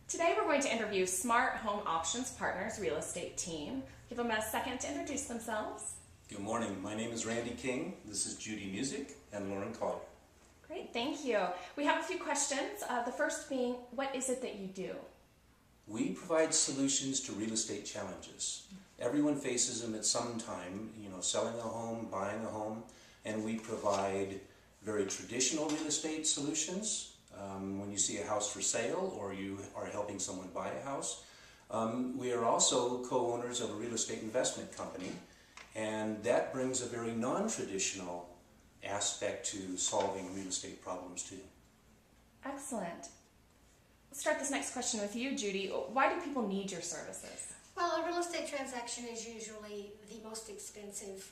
Today we're going to interview Smart Home Options Partners real estate team. Give them a second to introduce themselves. Good morning. My name is Randy King. This is Judy Music and Lauren Collier. Great, thank you. We have a few questions. The first being, what is it that you do? We provide solutions to real estate challenges. Everyone faces them at some time, selling a home, buying a home, and we provide very traditional real estate solutions. When you see a house for sale or you are helping someone buy a house. We are also co-owners of a real estate investment company, and that brings a very non-traditional aspect to solving real estate problems too. Excellent. Let's start this next question with you, Judy. Why do people need your services? Well, a real estate transaction is usually the most expensive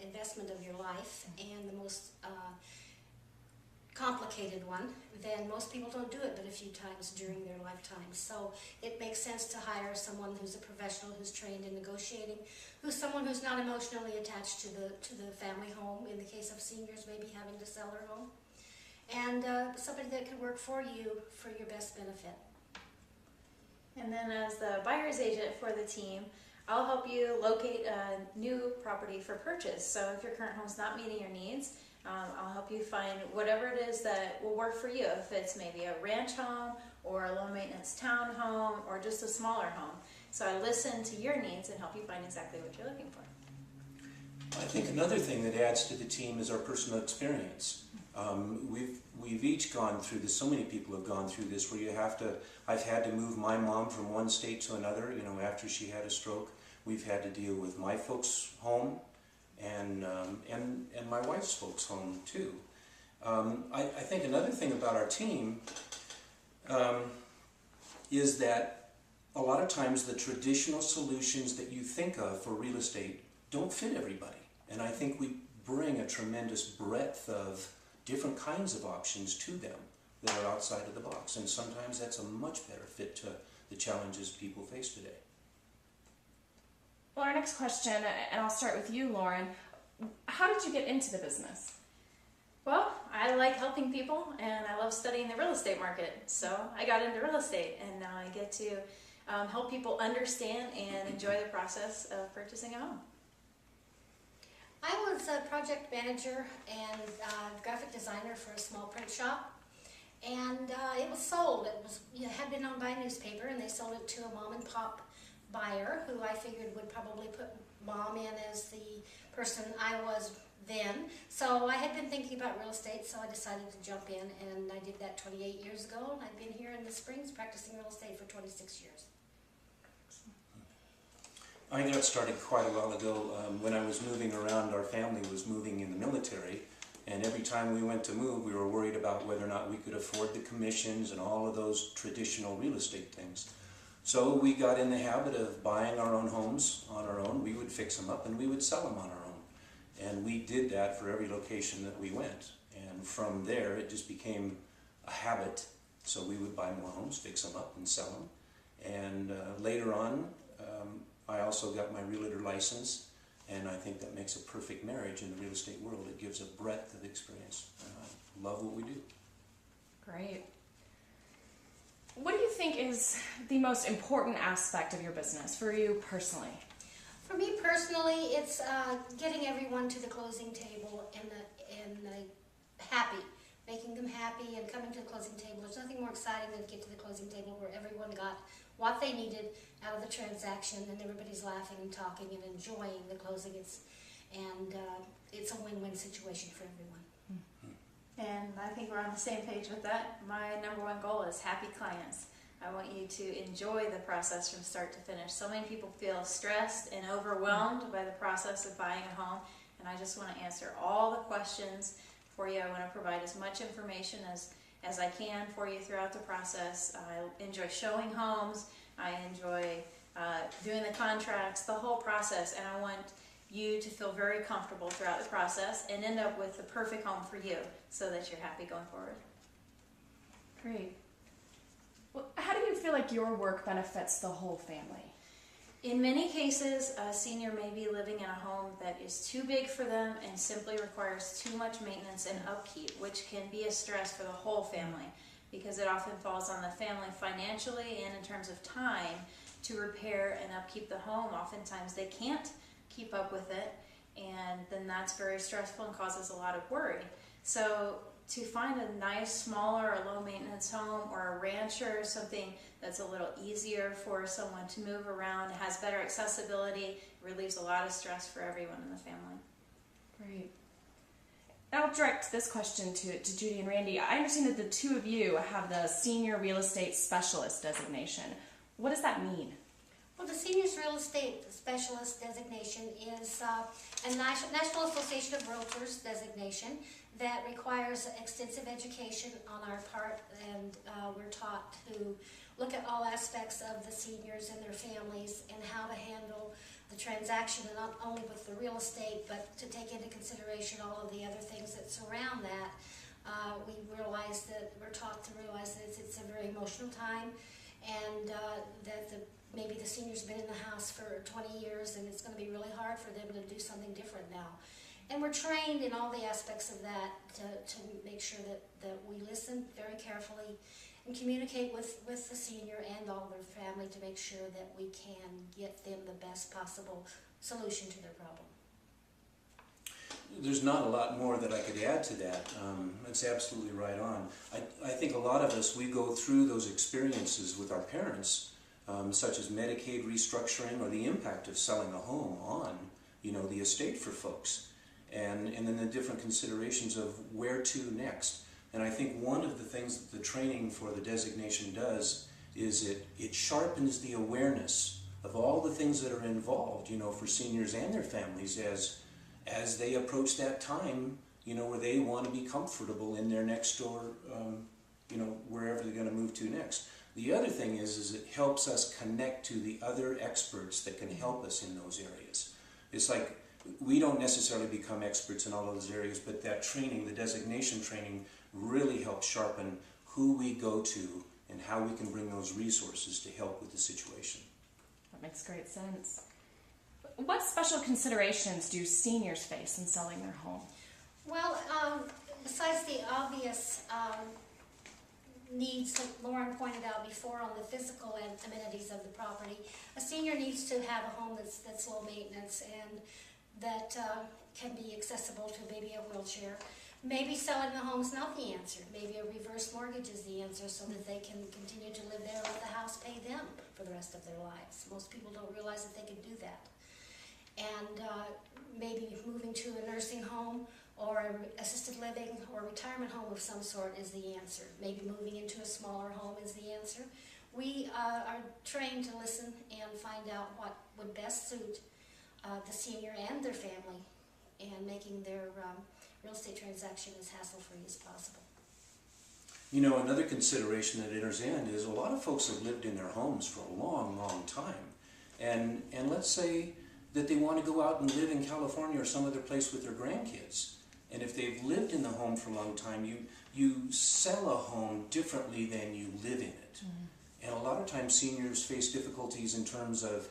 investment of your life and the most complicated one. Then most people don't do it but a few times during their lifetime. So it makes sense to hire someone who's a professional, who's trained in negotiating, who's someone who's not emotionally attached to the family home, in the case of seniors maybe having to sell their home, and somebody that can work for you for your best benefit. And then as the buyer's agent for the team, I'll help you locate a new property for purchase. So if your current home's not meeting your needs, I'll help you find whatever it is that will work for you. If it's maybe a ranch home or a low maintenance townhome or just a smaller home. So I listen to your needs and help you find exactly what you're looking for. I think another thing that adds to the team is our personal experience. We've each gone through this. So many people have gone through this where I've had to move my mom from one state to another, after she had a stroke. We've had to deal with my folks' home and my wife's folks' home too. I think another thing about our team is that a lot of times the traditional solutions that you think of for real estate don't fit everybody. And I think we bring a tremendous breadth of different kinds of options to them that are outside of the box. And sometimes that's a much better fit to the challenges people face today. Well, our next question, and I'll start with you, Lauren. How did you get into the business? Well, I like helping people and I love studying the real estate market. So I got into real estate and now I get to help people understand and enjoy the process of purchasing a home. I was a project manager and graphic designer for a small print shop, and it was sold. It had been owned by a newspaper, and they sold it to a mom and pop buyer who I figured would probably put mom in as the person I was then. So I had been thinking about real estate, so I decided to jump in, and I did that 28 years ago, and I've been here in the Springs practicing real estate for 26 years. I got started quite a while ago when I was moving around. Our family was moving in the military, and every time we went to move, we were worried about whether or not we could afford the commissions and all of those traditional real estate things. So we got in the habit of buying our own homes on our own. We would fix them up and we would sell them on our own. And we did that for every location that we went. And from there, it just became a habit. So we would buy more homes, fix them up, and sell them. And later on, I also got my realtor license, and I think that makes a perfect marriage in the real estate world. It gives a breadth of experience. I love what we do. Great. What do you think is the most important aspect of your business for you personally? For me personally, it's getting everyone to the closing table and happy, making them happy and coming to the closing table. There's nothing more exciting than to get to the closing table where everyone got what they needed out of the transaction and everybody's laughing and talking and enjoying the closing. It's a win-win situation for everyone. And I think we're on the same page with that. My number one goal is happy clients. I want you to enjoy the process from start to finish. So many people feel stressed and overwhelmed by the process of buying a home, and I just want to answer all the questions for you. I want to provide as much information as I can for you throughout the process. I enjoy showing homes. I enjoy doing the contracts, the whole process, and I want you to feel very comfortable throughout the process and end up with the perfect home for you so that you're happy going forward. Great. Well, how do you feel like your work benefits the whole family? In many cases, a senior may be living in a home that is too big for them and simply requires too much maintenance and upkeep, which can be a stress for the whole family. because it often falls on the family financially and in terms of time to repair and upkeep the home. Oftentimes they can't keep up with it, and then that's very stressful and causes a lot of worry. So to find a nice, smaller, or low maintenance home, or a rancher, or something that's a little easier for someone to move around, has better accessibility, relieves a lot of stress for everyone in the family. Great. I'll direct this question to Judy and Randy. I understand that the two of you have the Senior Real Estate Specialist designation. What does that mean? Well, the Seniors Real Estate Specialist designation is a National Association of Realtors designation that requires extensive education on our part, and we're taught to look at all aspects of the seniors and their families and how to handle the transaction, and not only with the real estate, but to take into consideration all of the other things that surround that. We're taught to realize that it's a very emotional time, and that maybe the senior's been in the house for 20 years, and it's going to be really hard for them to do something different now. And we're trained in all the aspects of that to make sure that we listen very carefully and communicate with the senior and all their family to make sure that we can get them the best possible solution to their problem. There's not a lot more that I could add to that. That's absolutely right on. I think a lot of us, we go through those experiences with our parents, such as Medicaid restructuring or the impact of selling a home on, the estate for folks. And then the different considerations of where to next. And I think one of the things that the training for the designation does is it sharpens the awareness of all the things that are involved, for seniors and their families as they approach that time, where they want to be comfortable in their next door, wherever they're going to move to next. The other thing is it helps us connect to the other experts that can help us in those areas. It's like, we don't necessarily become experts in all those areas, but that training, the designation training, really helps sharpen who we go to and how we can bring those resources to help with the situation. That makes great sense. What special considerations do seniors face in selling their home? Well, besides the obvious needs that Lauren pointed out before on the physical amenities of the property, a senior needs to have a home that's low maintenance and that can be accessible to maybe a wheelchair. Maybe selling the home is not the answer. Maybe a reverse mortgage is the answer so that they can continue to live there and let the house pay them for the rest of their lives. Most people don't realize that they can do that. And maybe moving to a nursing home or an assisted living or retirement home of some sort is the answer. Maybe moving into a smaller home is the answer. We are trained to listen and find out what would best suit the senior and their family, and making their real estate transaction as hassle-free as possible. Another consideration that enters in is a lot of folks have lived in their homes for a long, long time. And let's say that they want to go out and live in California or some other place with their grandkids. And if they've lived in the home for a long time, you sell a home differently than you live in it. Mm-hmm. And a lot of times seniors face difficulties in terms of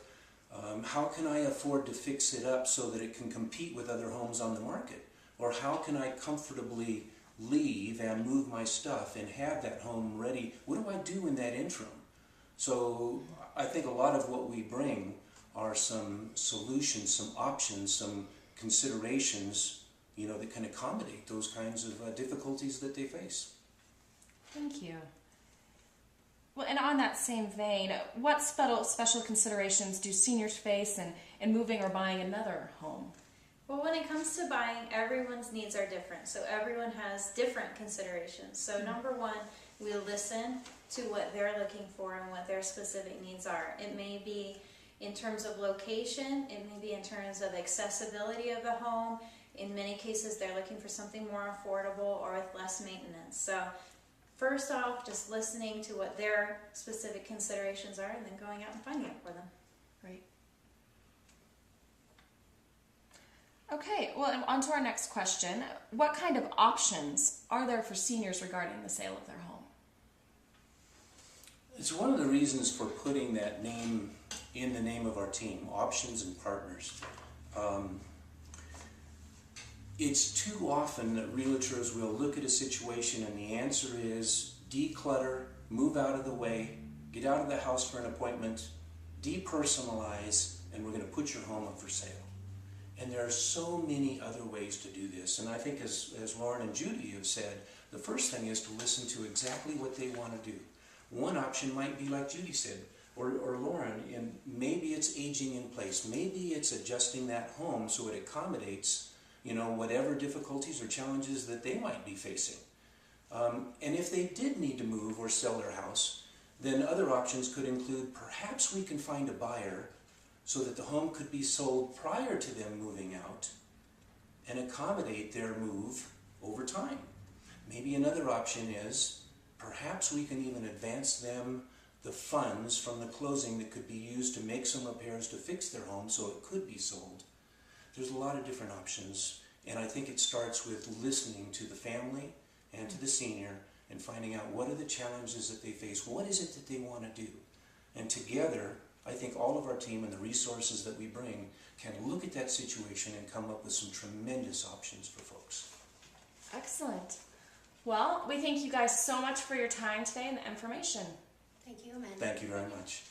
how can I afford to fix it up so that it can compete with other homes on the market? Or how can I comfortably leave and move my stuff and have that home ready? What do I do in that interim? So I think a lot of what we bring are some solutions, some options, some considerations, that can accommodate those kinds of difficulties that they face. Thank you. Well, and on that same vein, what special considerations do seniors face in moving or buying another home? Well, when it comes to buying, everyone's needs are different. So everyone has different considerations. So number one, we listen to what they're looking for and what their specific needs are. It may be in terms of location, it may be in terms of accessibility of the home. In many cases, they're looking for something more affordable or with less maintenance. So first off, just listening to what their specific considerations are and then going out and finding it for them. Great. Okay, well, and on to our next question. What kind of options are there for seniors regarding the sale of their home? It's one of the reasons for putting that name in the name of our team, Options and Partners. It's too often that realtors will look at a situation and the answer is declutter, move out of the way, get out of the house for an appointment, depersonalize, and we're going to put your home up for sale. And there are so many other ways to do this. And I think as Lauren and Judy have said, the first thing is to listen to exactly what they want to do. One option might be like Judy said, or Lauren, and maybe it's aging in place. Maybe it's adjusting that home so it accommodates, whatever difficulties or challenges that they might be facing. And if they did need to move or sell their house, then other options could include perhaps we can find a buyer so that the home could be sold prior to them moving out and accommodate their move over time. Maybe another option is perhaps we can even advance them the funds from the closing that could be used to make some repairs to fix their home so it could be sold. There's a lot of different options, and I think it starts with listening to the family and to the senior and finding out what are the challenges that they face, what is it that they want to do. And together, I think all of our team and the resources that we bring can look at that situation and come up with some tremendous options for folks. Excellent. Well, we thank you guys so much for your time today and the information. Thank you, Amanda. Thank you very much.